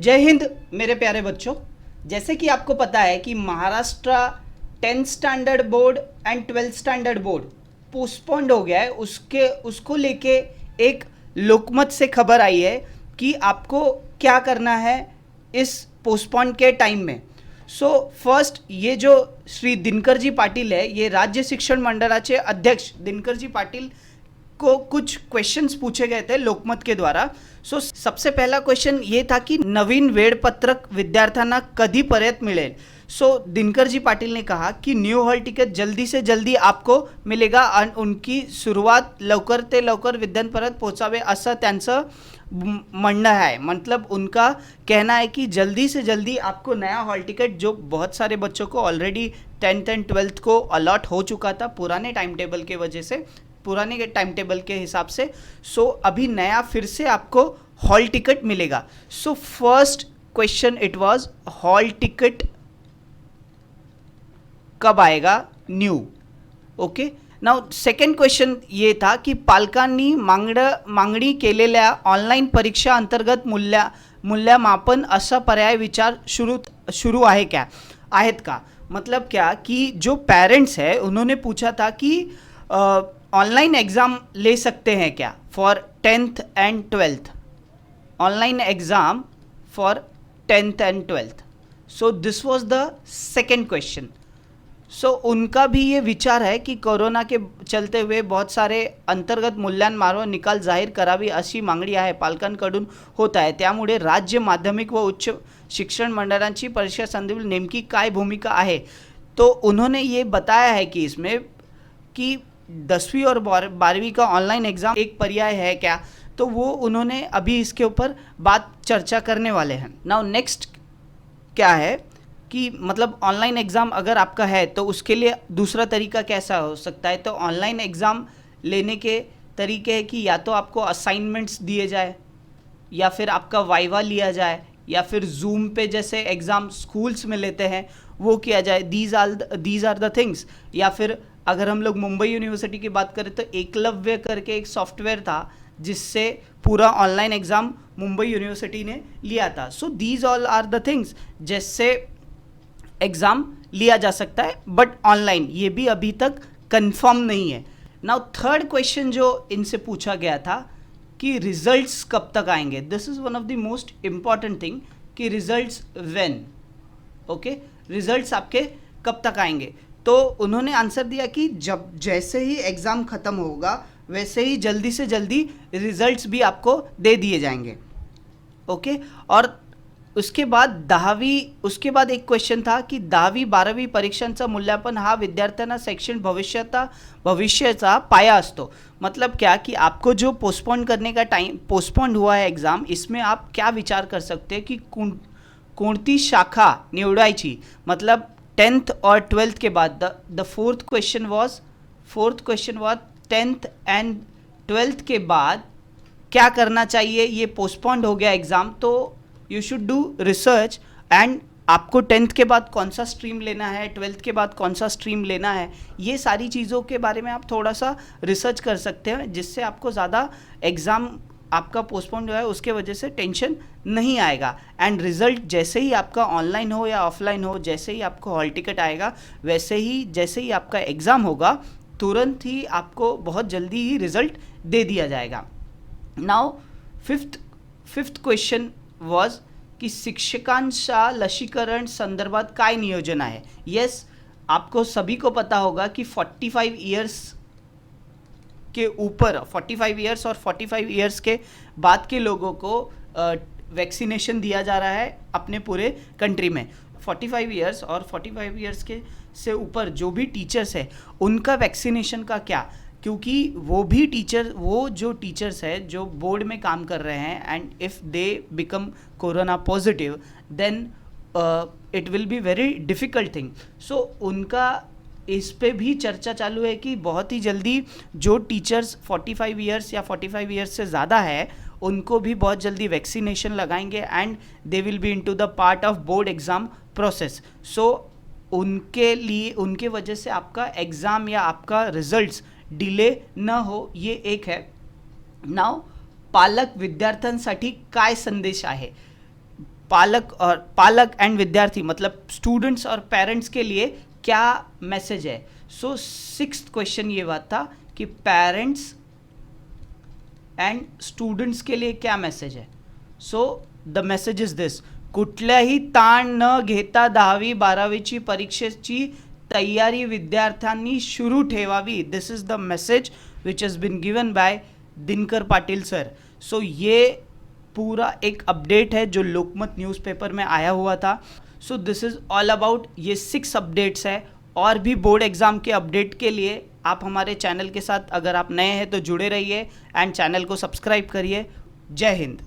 जय हिंद मेरे प्यारे बच्चों। जैसे कि आपको पता है कि Maharashtra 10th standard board and 12th standard board postponed हो गया है। उसको लेके एक लोकमत से खबर आई है कि आपको क्या करना है इस पोस्टपोन के टाइम में। फर्स्ट ये जो श्री दिनकरजी पाटील है, ये राज्य शिक्षण मंडळाचे अध्यक्ष दिनकरजी पाटील को कुछ क्वेश्चंस पूछे गए थे लोकमत के द्वारा। सबसे पहला क्वेश्चन ये था कि नवीन वेळपत्रक विद्यार्थ्यांना कधीपर्यंत मिळेल। दिनकरजी पाटील ने कहा कि न्यू हॉल टिकट जल्दी से जल्दी आपको मिलेगा और उनकी सुरुवात लवकर ते लवकर विद्यार्थ्यांपर्यंत पोहोचावे असं त्यांचं म्हणणं है। मतलब उनका कहना है कि जल्दी से जल्दी आपको नया हॉल टिकट, जो बहुत सारे बच्चों को ऑलरेडी 10th एंड 12th को अलॉट हो चुका था पुराने टाइम टेबल के वजह से, पुराने टाइम टेबल के हिसाब से, अभी नया फिर से आपको हॉल टिकट मिलेगा। First question it was hall ticket कब आएगा new. Okay, now second question ये था कि पालकांनी मागणी केलेल्या ऑनलाईन परीक्षा अंतर्गत मूल्यमापन असा पर्याय विचार शुरू आहेत का। मतलब क्या कि जो पेरेंट्स है उन्होंने पूछा था कि ऑनलाइन एग्ज़ाम ले सकते हैं क्या for 10th and 12th, online exam for 10th and 12th। This was the second question. उनका भी ये विचार है कि कोरोना के चलते हुए बहुत सारे अंतर्गत मूल्यांकनावर निकाल जाहीर करावी अशी मागणी आहे पालकांकडून होत आहे। त्यामुळे राज्य माध्यमिक व उच्च शिक्षण मंडळांची परीक्षा संदर्भात नेमकी काय भूमिका आहे। तो उन्होंने ये बताया है कि इसमें कि 10वीं और 12वीं का ऑनलाइन एग्ज़ाम एक पर्याय है क्या, तो वो उन्होंने अभी इसके ऊपर बात चर्चा करने वाले हैं। नाउ नेक्स्ट क्या है कि मतलब ऑनलाइन एग्ज़ाम अगर आपका है तो उसके लिए दूसरा तरीका कैसा हो सकता है। तो ऑनलाइन एग्ज़ाम लेने के तरीके है कि या तो आपको असाइनमेंट्स दिए जाए, या फिर आपका वाइवा लिया जाए, या फिर जूम पे जैसे एग्ज़ाम स्कूल्स में लेते हैं वो किया जाए। These are the things. या फिर अगर हम लोग मुंबई यूनिवर्सिटी की बात करें तो एकलव्य करके एक सॉफ्टवेयर था जिससे पूरा ऑनलाइन एग्ज़ाम मुंबई यूनिवर्सिटी ने लिया था। These all are the things जिससे एग्ज़ाम लिया जा सकता है, बट ऑनलाइन ये भी अभी तक कंफर्म नहीं है। नाउ थर्ड क्वेश्चन जो इनसे पूछा गया था कि रिजल्ट्स कब तक आएंगे। This is one of the most important thing कि रिजल्ट्स व्हेन। ओके, रिजल्ट्स आपके कब तक आएंगे। तो उन्होंने आंसर दिया कि जब जैसे ही एग्ज़ाम ख़त्म होगा वैसे ही जल्दी से जल्दी रिजल्ट्स भी आपको दे दिए जाएंगे। ओके, और उसके बाद एक क्वेश्चन था कि 10वी 12वी परीक्षांचं मूल्यांकन हा विद्यार्थ्यांना शैक्षणिक भविष्याचा पाया असतो। मतलब क्या कि आपको जो पोस्टपोन हुआ है एग्ज़ाम, इसमें आप क्या विचार कर सकते हैं कि कोणती शाखा निवडायची। मतलब 10th और 12th के बाद the fourth question was 10th and 12th के बाद क्या करना चाहिए। ये पोस्टपोन्ड हो गया एग्ज़ाम, तो you should do research and आपको 10th के बाद कौन सा स्ट्रीम लेना है, 12th के बाद कौन सा स्ट्रीम लेना है, ये सारी चीज़ों के बारे में आप थोड़ा सा रिसर्च कर सकते हैं, जिससे आपको ज़्यादा एग्ज़ाम आपका पोस्टपोन जो है उसके वजह से टेंशन नहीं आएगा। एंड रिज़ल्ट जैसे ही आपका ऑनलाइन हो या ऑफलाइन हो, जैसे ही आपको हॉल टिकट आएगा वैसे ही जैसे ही आपका एग्ज़ाम होगा तुरंत ही आपको बहुत जल्दी ही रिज़ल्ट दे दिया जाएगा। नाउ फिफ्थ क्वेश्चन वॉज कि शिक्षकांच्या लसीकरण संदर्भात काय नियोजन आहे। येस, आपको सभी को पता होगा कि 45 ईयर्स के ऊपर 45 ईयर्स और 45 ईयर्स के बाद के लोगों को वैक्सीनेशन दिया जा रहा है अपने पूरे कंट्री में। 45 ईयर्स और 45 ईयर्स के से ऊपर जो भी टीचर्स है उनका वैक्सीनेशन का क्या, क्योंकि वो जो टीचर्स है जो बोर्ड में काम कर रहे हैं and if they become corona positive then it will be very difficult thing. उनका इस पे भी चर्चा चालू है कि बहुत ही जल्दी जो टीचर्स 45 ईयर्स या 45 ईयर्स से ज़्यादा है उनको भी बहुत जल्दी वैक्सीनेशन लगाएंगे and they will be into the part of board exam process. उनके लिए उनके वजह से आपका एग्ज़ाम या आपका रिजल्ट्स डिले न हो, ये एक है। नाउ पालक विद्यार्थ्यांसाठी काय संदेश आहे। पालक एंड विद्यार्थी मतलब स्टूडेंट्स और पेरेंट्स के लिए क्या मैसेज है. सो 6th क्वेश्चन ये बात था कि पेरेंट्स एंड स्टूडेंट्स के लिए क्या मैसेज आहे. So the message is this: कुठल्याही ताण न घेता 10वी 12वीची परीक्षेची तयारी विद्यार्थ्यांनी सुरू ठेवावी. This is the message which has been given by Dinkar Patil sir. So ये पूरा एक अपडेट है जो लोकमत न्यूज़पेपर में आया हुआ था. So this is all about ये 6 अपडेट्स है. और भी बोर्ड एग्ज़ाम के अपडेट के लिए आप हमारे चैनल के साथ, अगर आप नए हैं तो जुड़े रहिए एंड चैनल को सब्सक्राइब करिए. जय हिंद.